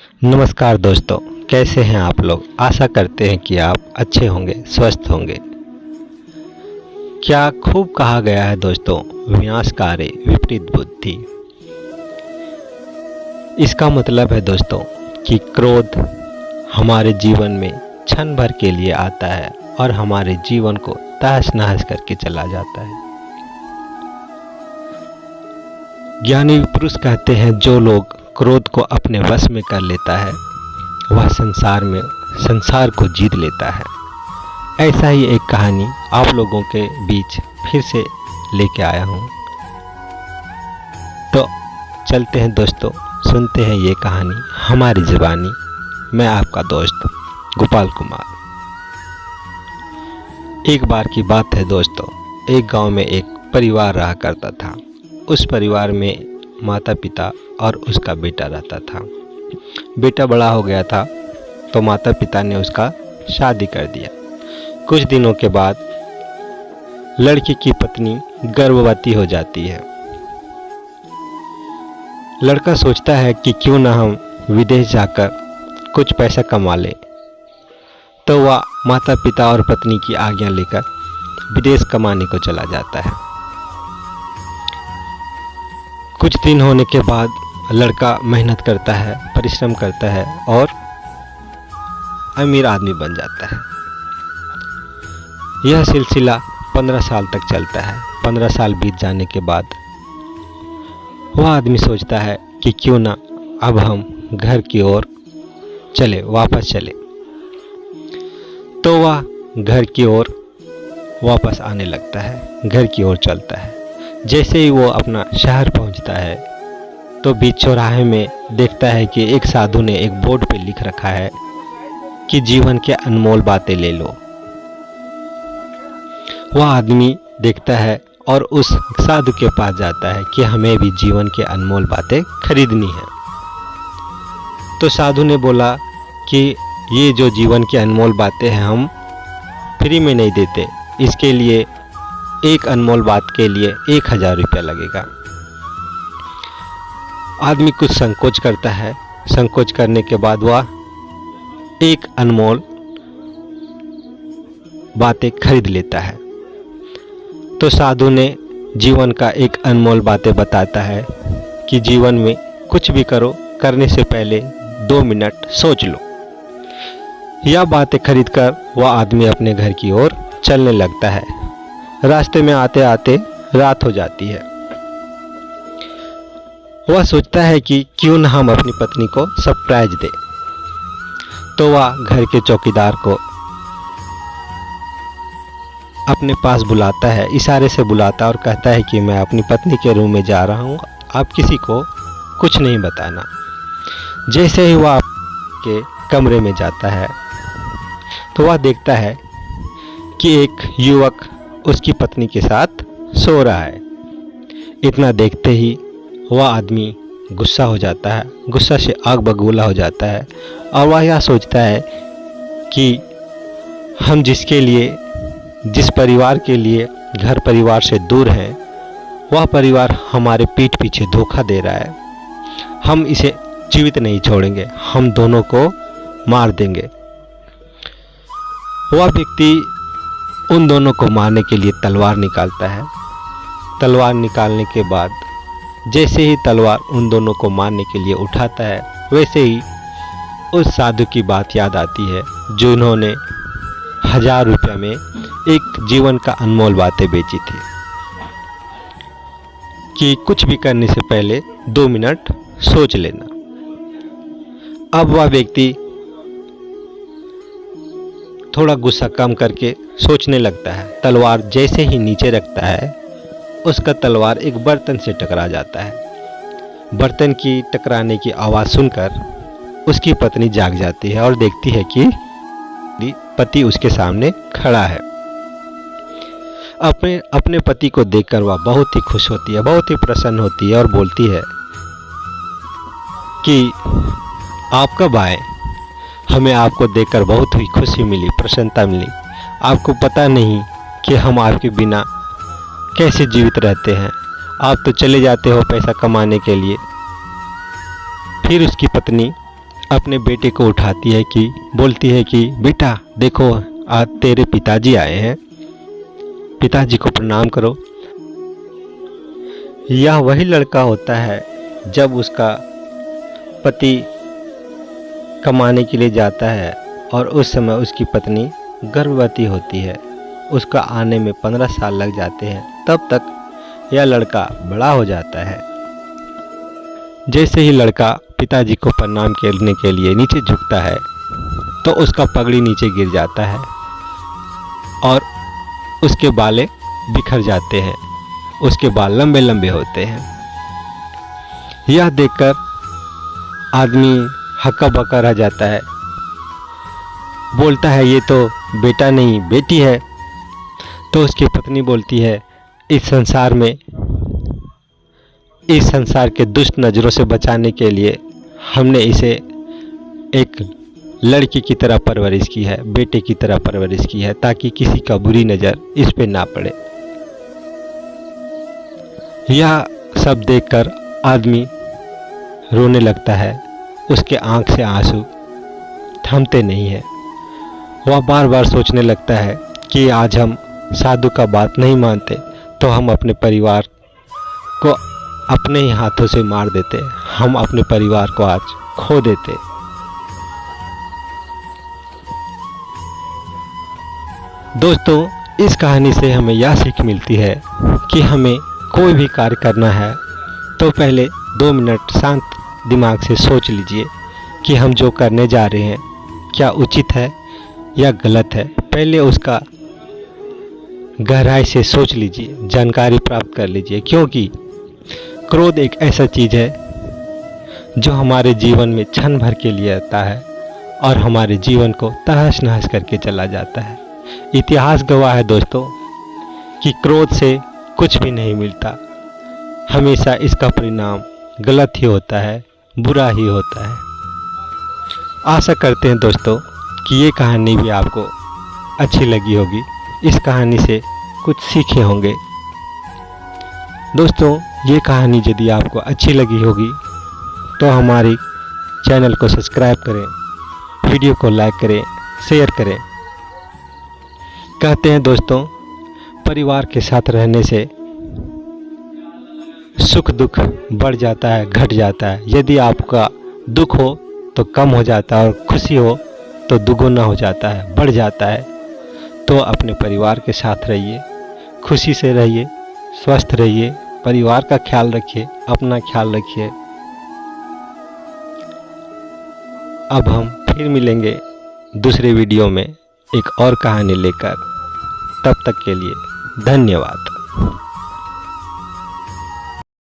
नमस्कार दोस्तों, कैसे हैं आप लोग। आशा करते हैं कि आप अच्छे होंगे, स्वस्थ होंगे। क्या खूब कहा गया है दोस्तों, विनाशकारी विपरीत बुद्धि। इसका मतलब है दोस्तों कि क्रोध हमारे जीवन में क्षण भर के लिए आता है और हमारे जीवन को तहस नहस करके चला जाता है। ज्ञानी पुरुष कहते हैं जो लोग क्रोध को अपने वश में कर लेता है वह संसार को जीत लेता है। ऐसा ही एक कहानी आप लोगों के बीच फिर से लेके आया हूँ। तो चलते हैं दोस्तों, सुनते हैं ये कहानी हमारी ज़ुबानी। मैं आपका दोस्त गोपाल कुमार। एक बार की बात है दोस्तों, एक गांव में एक परिवार रहा करता था। उस परिवार में माता पिता और उसका बेटा रहता था। बेटा बड़ा हो गया था तो माता पिता ने उसका शादी कर दिया। कुछ दिनों के बाद लड़की की पत्नी गर्भवती हो जाती है। लड़का सोचता है कि क्यों ना हम विदेश जाकर कुछ पैसा कमा ले। तो वह माता पिता और पत्नी की आज्ञा लेकर विदेश कमाने को चला जाता है। कुछ दिन होने के बाद लड़का मेहनत करता है, परिश्रम करता है और अमीर आदमी बन जाता है। यह सिलसिला 15 साल तक चलता है। 15 साल बीत जाने के बाद वह आदमी सोचता है कि क्यों ना अब हम घर की ओर वापस चले। तो वह घर की ओर वापस आने लगता है, घर की ओर चलता है। जैसे ही वो अपना शहर पहुंचता है तो बीच चौराहे में देखता है कि एक साधु ने एक बोर्ड पे लिख रखा है कि जीवन के अनमोल बातें ले लो। वह आदमी देखता है और उस साधु के पास जाता है कि हमें भी जीवन के अनमोल बातें खरीदनी है। तो साधु ने बोला कि ये जो जीवन की अनमोल बातें हैं हम फ्री में नहीं देते, इसके लिए एक अनमोल बात के लिए 1000 रुपया लगेगा। आदमी कुछ संकोच करता है। संकोच करने के बाद वह एक अनमोल बातें खरीद लेता है। तो साधु ने जीवन का एक अनमोल बातें बताता है कि जीवन में कुछ भी करो, करने से पहले 2 मिनट सोच लो। यह बातें खरीदकर वह आदमी अपने घर की ओर चलने लगता है। रास्ते में आते आते रात हो जाती है। वह सोचता है कि क्यों न हम अपनी पत्नी को सरप्राइज दें। तो वह घर के चौकीदार को अपने पास बुलाता है, इशारे से बुलाता है और कहता है कि मैं अपनी पत्नी के रूम में जा रहा हूँ, आप किसी को कुछ नहीं बताना। जैसे ही वह के कमरे में जाता है तो वह देखता है कि एक युवक उसकी पत्नी के साथ सो रहा है। इतना देखते ही वह आदमी गुस्सा हो जाता है, गुस्सा से आग बबूला हो जाता है और वह यह सोचता है कि हम जिस परिवार के लिए घर परिवार से दूर हैं, वह परिवार हमारे पीठ पीछे धोखा दे रहा है। हम इसे जीवित नहीं छोड़ेंगे, हम दोनों को मार देंगे। वह व्यक्ति उन दोनों को मारने के लिए तलवार निकालता है। तलवार निकालने के बाद जैसे ही तलवार उन दोनों को मारने के लिए उठाता है, वैसे ही उस साधु की बात याद आती है जो उन्होंने 1000 रुपये में एक जीवन का अनमोल बातें बेची थी कि कुछ भी करने से पहले 2 मिनट सोच लेना। अब वह व्यक्ति थोड़ा गुस्सा कम करके सोचने लगता है। तलवार जैसे ही नीचे रखता है, उसका तलवार एक बर्तन से टकरा जाता है। बर्तन की टकराने की आवाज़ सुनकर उसकी पत्नी जाग जाती है और देखती है कि पति उसके सामने खड़ा है। अपने पति को देखकर वह बहुत ही खुश होती है, बहुत ही प्रसन्न होती है और बोलती है कि आप कब आए? हमें आपको देखकर बहुत ही खुशी मिली, प्रसन्नता मिली। आपको पता नहीं कि हम आपके बिना कैसे जीवित रहते हैं। आप तो चले जाते हो पैसा कमाने के लिए। फिर उसकी पत्नी अपने बेटे को उठाती है कि बोलती है कि बेटा देखो, आज तेरे पिताजी आए हैं, पिताजी को प्रणाम करो। यह वही लड़का होता है जब उसका पति कमाने के लिए जाता है और उस समय उसकी पत्नी गर्भवती होती है। उसका आने में 15 साल लग जाते हैं। तब तक यह लड़का बड़ा हो जाता है। जैसे ही लड़का पिताजी को प्रणाम करने के लिए नीचे झुकता है तो उसका पगड़ी नीचे गिर जाता है और उसके बाल बिखर जाते हैं। उसके बाल लंबे लंबे होते हैं। यह देखकर आदमी हक्का बक्का रह जाता है, बोलता है ये तो बेटा नहीं बेटी है। तो उसकी पत्नी बोलती है इस संसार के दुष्ट नज़रों से बचाने के लिए हमने इसे एक लड़की की तरह परवरिश की है, बेटे की तरह परवरिश की है, ताकि किसी का बुरी नज़र इस पे ना पड़े। यह सब देखकर आदमी रोने लगता है। उसके आंख से आंसू थमते नहीं हैं। वह बार बार सोचने लगता है कि आज हम साधु का बात नहीं मानते तो हम अपने परिवार को अपने ही हाथों से मार देते, हम अपने परिवार को आज खो देते। दोस्तों, इस कहानी से हमें यह सीख मिलती है कि हमें कोई भी कार्य करना है तो पहले 2 मिनट शांत दिमाग से सोच लीजिए कि हम जो करने जा रहे हैं क्या उचित है या गलत है। पहले उसका गहराई से सोच लीजिए, जानकारी प्राप्त कर लीजिए, क्योंकि क्रोध एक ऐसा चीज़ है जो हमारे जीवन में क्षण भर के लिए आता है और हमारे जीवन को तहस नहस करके चला जाता है। इतिहास गवाह है दोस्तों कि क्रोध से कुछ भी नहीं मिलता, हमेशा इसका परिणाम गलत ही होता है, बुरा ही होता है। आशा करते हैं दोस्तों कि ये कहानी भी आपको अच्छी लगी होगी, इस कहानी से कुछ सीखे होंगे। दोस्तों, ये कहानी यदि आपको अच्छी लगी होगी तो हमारी चैनल को सब्सक्राइब करें, वीडियो को लाइक करें, शेयर करें। कहते हैं दोस्तों, परिवार के साथ रहने से सुख दुख बढ़ जाता है, घट जाता है। यदि आपका दुख हो तो कम हो जाता है और खुशी हो तो दुगुना हो जाता है, बढ़ जाता है। तो अपने परिवार के साथ रहिए, खुशी से रहिए, स्वस्थ रहिए, परिवार का ख्याल रखिए, अपना ख्याल रखिए। अब हम फिर मिलेंगे दूसरे वीडियो में एक और कहानी लेकर। तब तक के लिए धन्यवाद।